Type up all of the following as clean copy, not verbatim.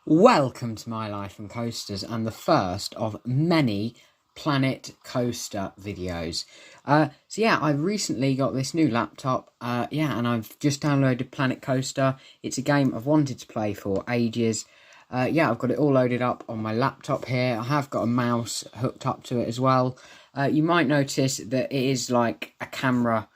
Welcome to My Life and Coasters and the first of many Planet Coaster videos. I've recently got this new laptop, and I've just downloaded Planet Coaster. It's a game I've wanted to play for ages. I've got it all loaded up on my laptop here. I have got a mouse hooked up to it as well. You might notice that it is like a camera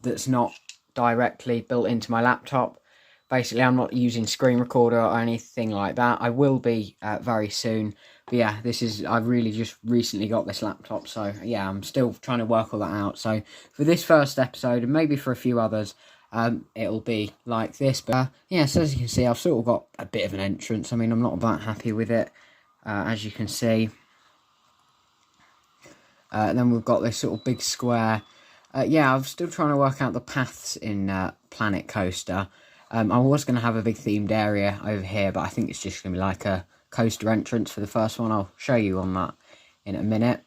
that's not directly built into my laptop. Basically, I'm not using screen recorder or anything like that. I will be very soon. But yeah, I've really just recently got this laptop. So yeah, I'm still trying to work all that out. So for this first episode, and maybe for a few others, it'll be like this. But so as you can see, I've sort of got a bit of an entrance. I mean, I'm not that happy with it, as you can see. Then we've got this sort of big square. I'm still trying to work out the paths in Planet Coaster. I was going to have a big themed area over here, but I think it's just going to be like a coaster entrance for the first one. I'll show you on that in a minute.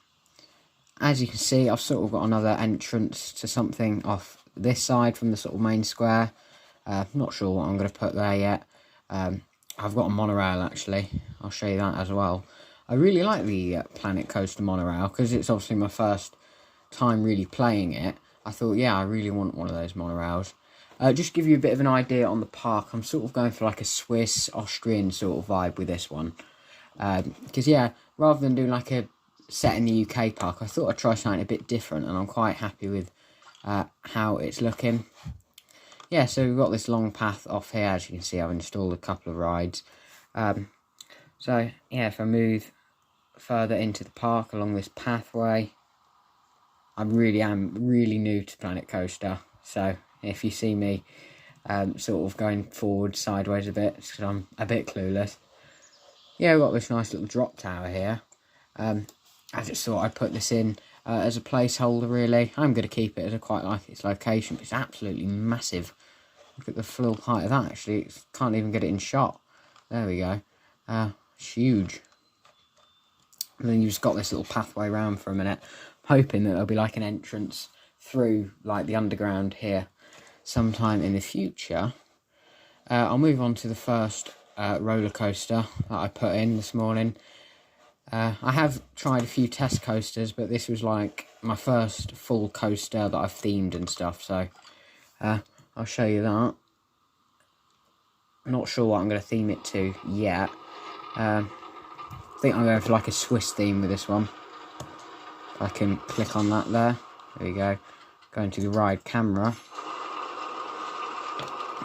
As you can see, I've sort of got another entrance to something off this side from the sort of main square. Not sure what I'm going to put there yet. I've got a monorail actually. I'll show you that as well. I really like the Planet Coaster monorail because it's obviously my first time really playing it. I thought, yeah, I really want one of those monorails. Just give you a bit of an idea on the park, I'm sort of going for like a Swiss, Austrian sort of vibe with this one. Because, rather than doing like a set in the UK park, I thought I'd try something a bit different, and I'm quite happy with how it's looking. Yeah, so we've got this long path off here. As you can see, I've installed a couple of rides. If I move further into the park along this pathway, I am really new to Planet Coaster, so if you see me sort of going forward, sideways a bit, it's because I'm a bit clueless. Yeah, we've got this nice little drop tower here. I just thought I'd put this in as a placeholder, really. I'm going to keep it as I quite like its location. It's absolutely massive. Look at the full height of that, actually. Can't even get it in shot. There we go. It's huge. And then you've just got this little pathway around for a minute. I'm hoping that there'll be like an entrance through like the underground here sometime in the future. I'll move on to the first roller coaster that I put in this morning. I have tried a few test coasters, but this was like my first full coaster that I've themed and stuff, so I'll show you that. I'm not sure what I'm going to theme it to yet. I think I'm going for like a Swiss theme with this one. If I can click on that there. There we go. Going to the ride camera.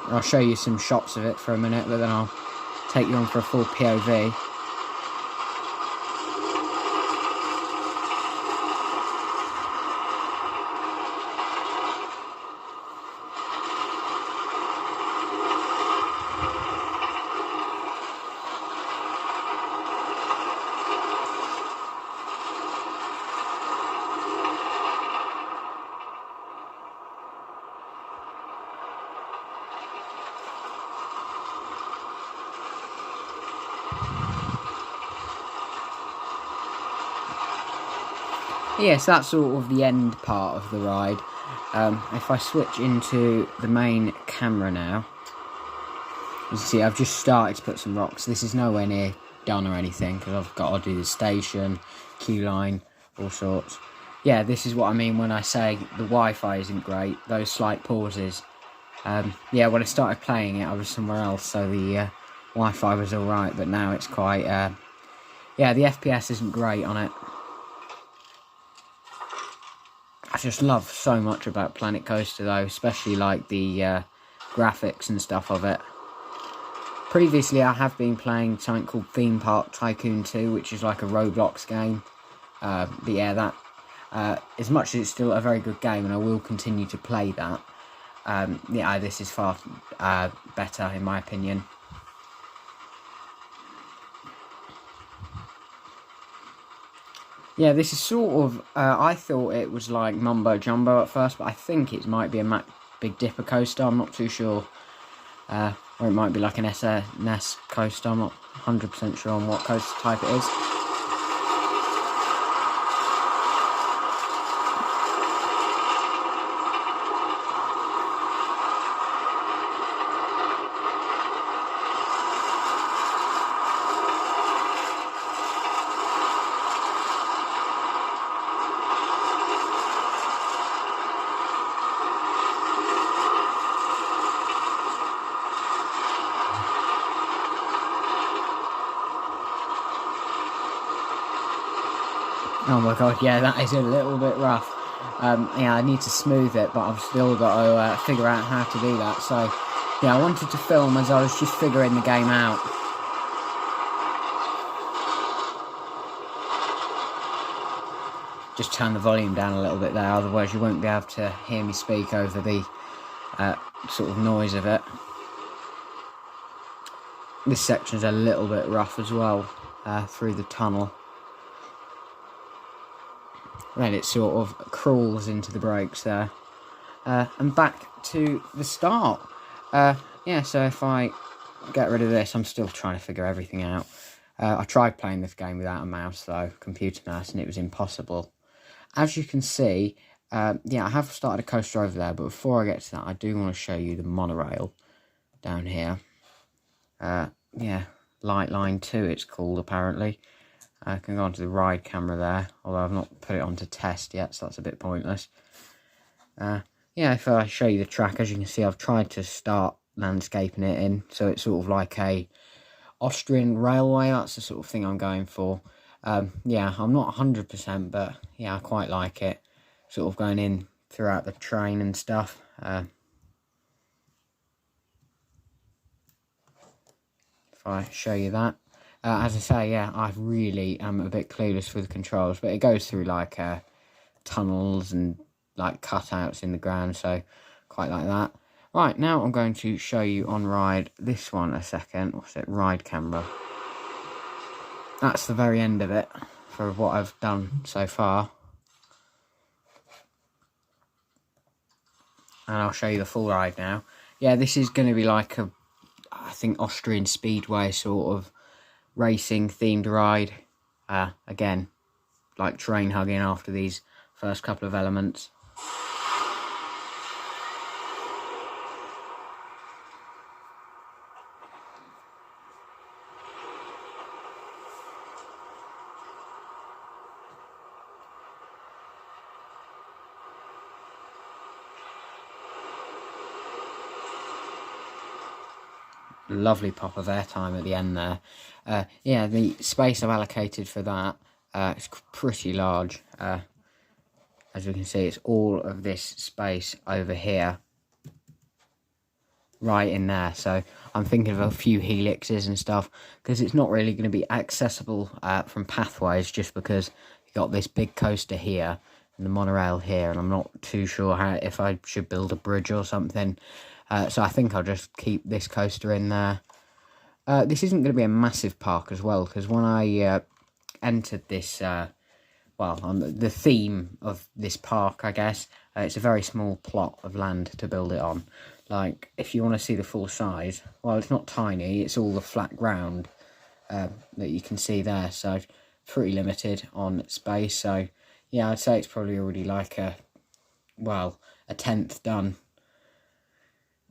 I'll show you some shots of it for a minute, but then I'll take you on for a full POV. Yes, that's sort of the end part of the ride. If I switch into the main camera now, as you see, I've just started to put some rocks. This is nowhere near done or anything, because I've got to do the station, queue line, all sorts. Yeah, this is what I mean when I say the Wi-Fi isn't great, those slight pauses. When I started playing it, I was somewhere else, so the Wi-Fi was alright, but now it's quite... the FPS isn't great on it. I just love so much about Planet Coaster though, especially like the graphics and stuff of it. Previously I have been playing something called Theme Park Tycoon 2, which is like a Roblox game. As much as it's still a very good game and I will continue to play that, this is far better in my opinion. Yeah, this is sort of, I thought it was like Mumbo Jumbo at first, but I think it might be a Big Dipper coaster, I'm not too sure. Or it might be like an SNS coaster, I'm not 100% sure on what coaster type it is. Oh my god, yeah, that is a little bit rough. Yeah, I need to smooth it, but I've still got to figure out how to do that. So, yeah, I wanted to film as I was just figuring the game out. Just turn the volume down a little bit there, otherwise you won't be able to hear me speak over the sort of noise of it. This section's a little bit rough as well, through the tunnel. Then it sort of crawls into the brakes there. And back to the start. Yeah, so if I get rid of this, I'm still trying to figure everything out. I tried playing this game without a mouse though, computer mouse, and it was impossible. As you can see, yeah, I have started a coaster over there, but before I get to that, I do want to show you the monorail down here. Yeah, Light Line 2 it's called apparently. I can go onto the ride camera there, although I've not put it onto test yet, so that's a bit pointless. Yeah, if I show you the track, as you can see, I've tried to start landscaping it in, so it's sort of like a Austrian railway. That's the sort of thing I'm going for. Yeah, I'm not 100%, but yeah, I quite like it. Sort of going in throughout the train and stuff. If I show you that. As I say, yeah, I really am a bit clueless with the controls, but it goes through like tunnels and like cutouts in the ground, so quite like that. Right, now I'm going to show you on ride this one a second. What's it? Ride camera. That's the very end of it for what I've done so far. And I'll show you the full ride now. Yeah, this is going to be like a, I think, Austrian Speedway sort of racing themed ride. Again, like train hugging after these first couple of elements. Lovely pop of airtime at the end there. Yeah, the space I've allocated for that is pretty large. As you can see, it's all of this space over here, right in there. So I'm thinking of a few helixes and stuff, because it's not really going to be accessible from pathways, just because you've got this big coaster here and the monorail here, and I'm not too sure if I should build a bridge or something. So I think I'll just keep this coaster in there. This isn't going to be a massive park as well, because when I entered this, the theme of this park, I guess, it's a very small plot of land to build it on. Like, if you want to see the full size, well, it's not tiny, it's all the flat ground that you can see there, so pretty limited on space. So, yeah, I'd say it's probably already like a 10th done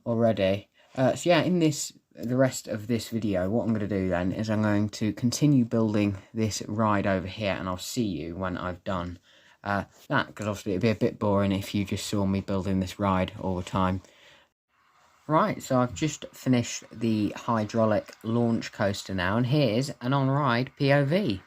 already. So yeah, in the rest of this video, what I'm going to do then is I'm going to continue building this ride over here, and I'll see you when I've done that, because obviously it'd be a bit boring if you just saw me building this ride all the time. Right, so I've just finished the hydraulic launch coaster now, and here's an on-ride POV.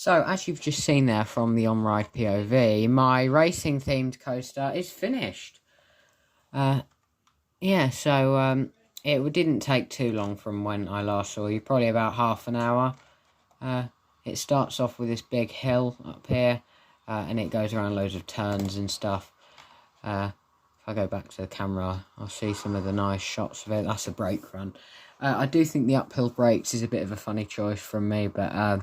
So, as you've just seen there from the on-ride POV, my racing-themed coaster is finished. Yeah, so it didn't take too long from when I last saw you, probably about half an hour. It starts off with this big hill up here, and it goes around loads of turns and stuff. If I go back to the camera, I'll see some of the nice shots of it. That's a brake run. I do think the uphill brakes is a bit of a funny choice from me, but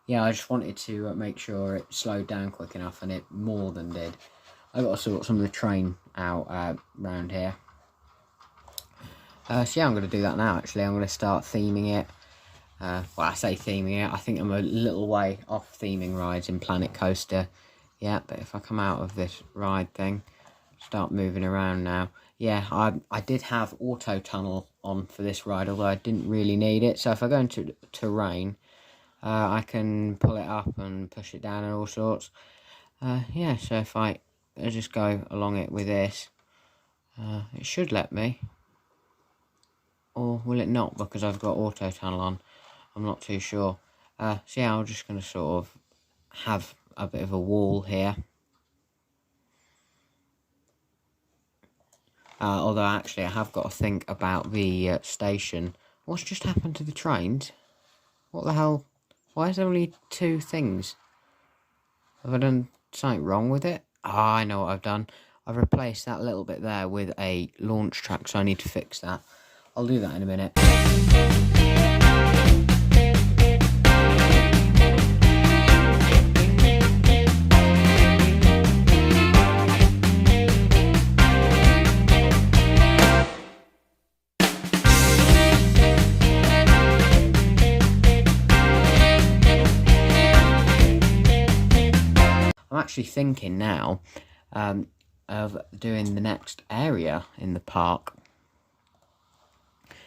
yeah, I just wanted to make sure it slowed down quick enough, and it more than did. I've got to sort some of the train out around here. So yeah, I'm going to do that now, actually. I'm going to start theming it. Well, I say theming it, I think I'm a little way off theming rides in Planet Coaster. Yeah, but if I come out of this ride thing, start moving around now. Yeah, I did have auto tunnel on for this ride, although I didn't really need it. So if I go into terrain, I can pull it up and push it down and all sorts. Yeah, so if I just go along it with this, it should let me. Or will it not, because I've got auto tunnel on? I'm not too sure. So yeah, I'm just going to sort of have a bit of a wall here. Although actually I have got to think about the station. What's just happened to the trains? What the hell? Why is there only 2 things? Have I done something wrong with it? I know what I've done. I've replaced that little bit there with a launch track, so I need to fix that. I'll do that in a minute. I'm actually thinking now of doing the next area in the park.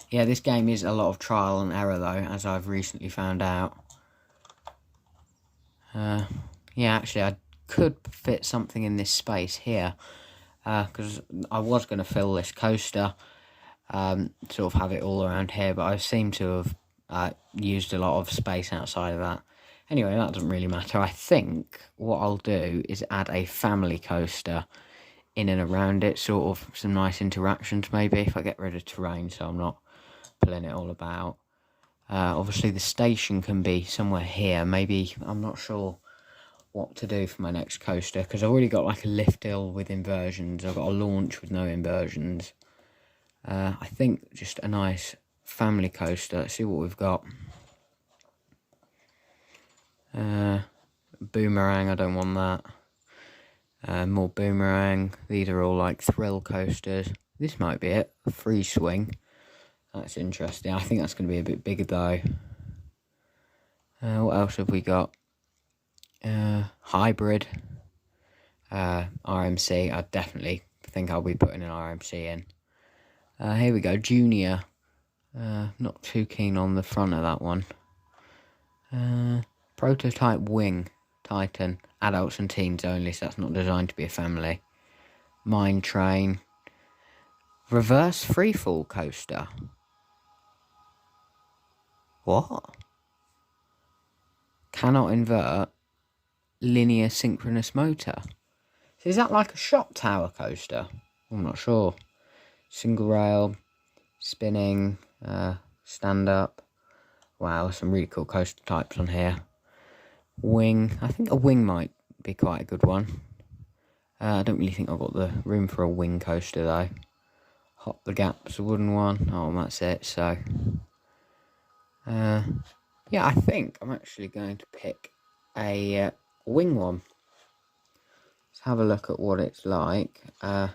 Yeah, this game is a lot of trial and error, though, as I've recently found out. Yeah, actually, I could fit something in this space here, because I was going to fill this coaster, sort of have it all around here, but I seem to have used a lot of space outside of that. Anyway, that doesn't really matter. I think what I'll do is add a family coaster in and around it, sort of some nice interactions maybe, if I get rid of terrain so I'm not pulling it all about. Obviously the station can be somewhere here. Maybe, I'm not sure what to do for my next coaster, because I've already got like a lift hill with inversions. I've got a launch with no inversions. I think just a nice family coaster. Let's see what we've got. Boomerang, I don't want that. More boomerang. These are all like thrill coasters. This might be it. A free swing. That's interesting. I think that's going to be a bit bigger though. What else have we got? Hybrid. RMC. I definitely think I'll be putting an RMC in. Here we go. Junior. Not too keen on the front of that one. Prototype Wing. Titan. Adults and teens only, so that's not designed to be a family. Mine Train. Reverse freefall coaster. What? Cannot invert. Linear synchronous motor. So is that like a shot tower coaster? I'm not sure. Single rail. Spinning. Stand up. Wow, some really cool coaster types on here. Wing. I think a wing might be quite a good one. I don't really think I've got the room for a wing coaster though. Hop the Gap's a wooden one. Oh, that's it. So, yeah, I think I'm actually going to pick a wing one. Let's have a look at what it's like. Yeah,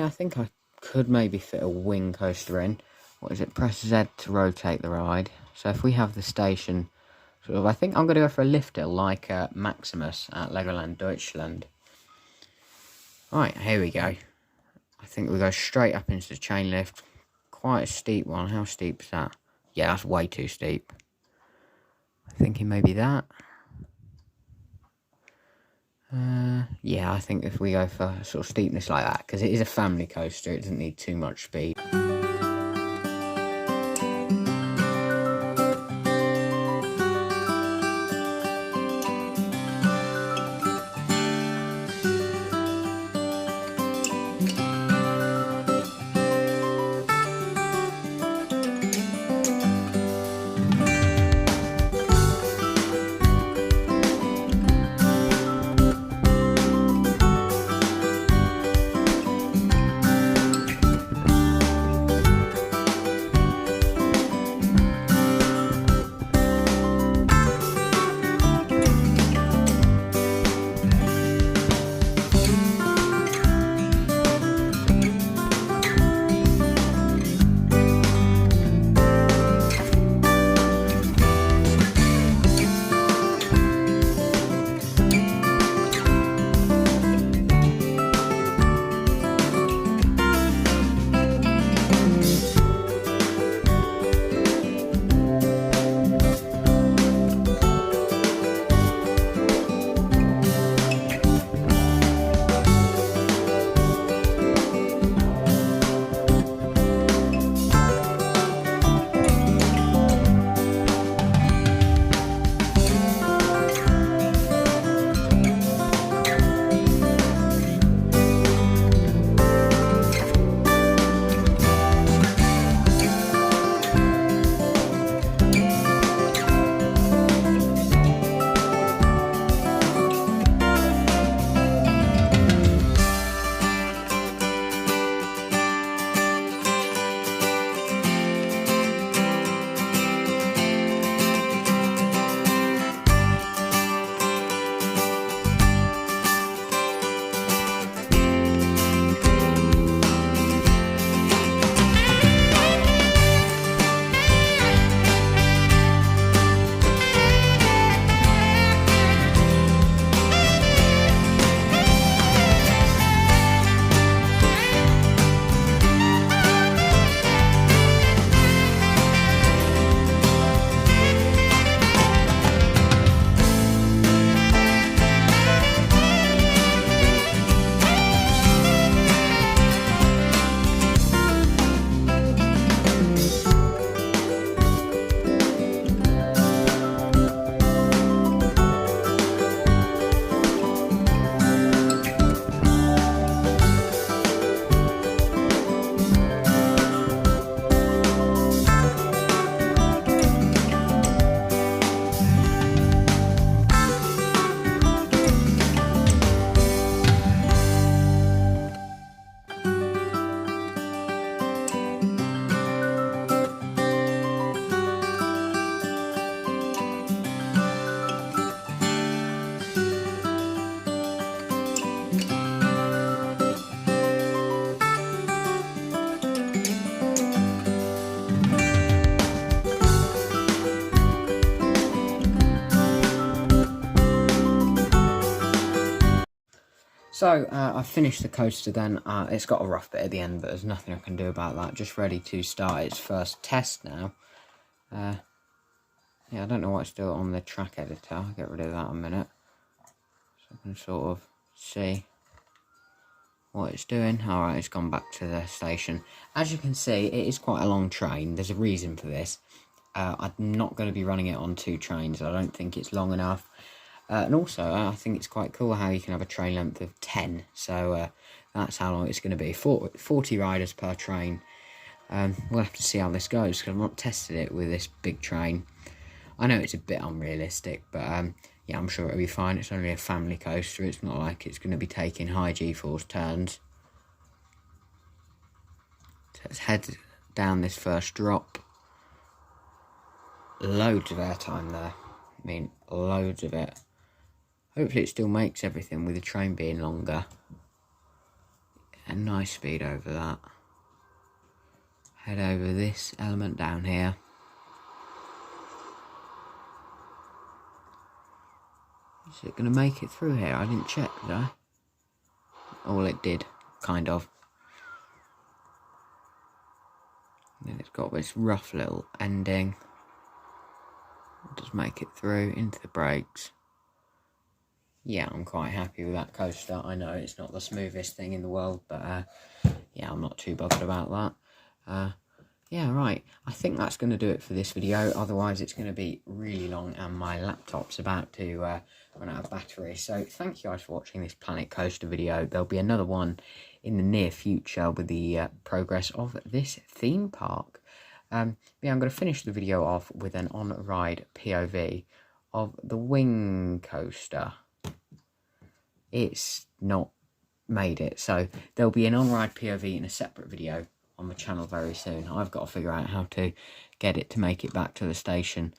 I think I could maybe fit a wing coaster in. What is it? Press Z to rotate the ride. So if we have the station, sort of, I think I'm going to go for a lift hill like Maximus at Legoland Deutschland. Right, here we go. I think we go straight up into the chain lift. Quite a steep one. How steep is that? Yeah, that's way too steep. I'm thinking maybe that. Yeah, I think if we go for sort of steepness like that, because it is a family coaster, it doesn't need too much speed. So, I've finished the coaster then. It's got a rough bit at the end, but there's nothing I can do about that. Just ready to start its first test now. Yeah, I don't know what's still on the track editor. I'll get rid of that in a minute. So I can sort of see what it's doing. Alright, it's gone back to the station. As you can see, it is quite a long train. There's a reason for this. I'm not going to be running it on 2 trains. I don't think it's long enough. And also, I think it's quite cool how you can have a train length of 10. So that's how long it's going to be. 40 riders per train. We'll have to see how this goes, because I've not tested it with this big train. I know it's a bit unrealistic, but yeah, I'm sure it'll be fine. It's only a family coaster. It's not like it's going to be taking high G-force turns. So let's head down this first drop. Loads of airtime there. I mean, loads of it. Hopefully it still makes everything with the train being longer. A nice speed over that. Head over this element down here. Is it going to make it through here? I didn't check, did I? Oh, it did, kind of. And then it's got this rough little ending. It does make it through into the brakes. Yeah, I'm quite happy with that coaster. I know it's not the smoothest thing in the world, but yeah, I'm not too bothered about that. Yeah, right, I think that's going to do it for this video. Otherwise, it's going to be really long and my laptop's about to run out of battery. So thank you guys for watching this Planet Coaster video. There'll be another one in the near future with the progress of this theme park. Yeah, I'm going to finish the video off with an on-ride POV of the wing coaster. It's not made it, so there'll be an on-ride POV in a separate video on the channel very soon. I've got to figure out how to get it to make it back to the station.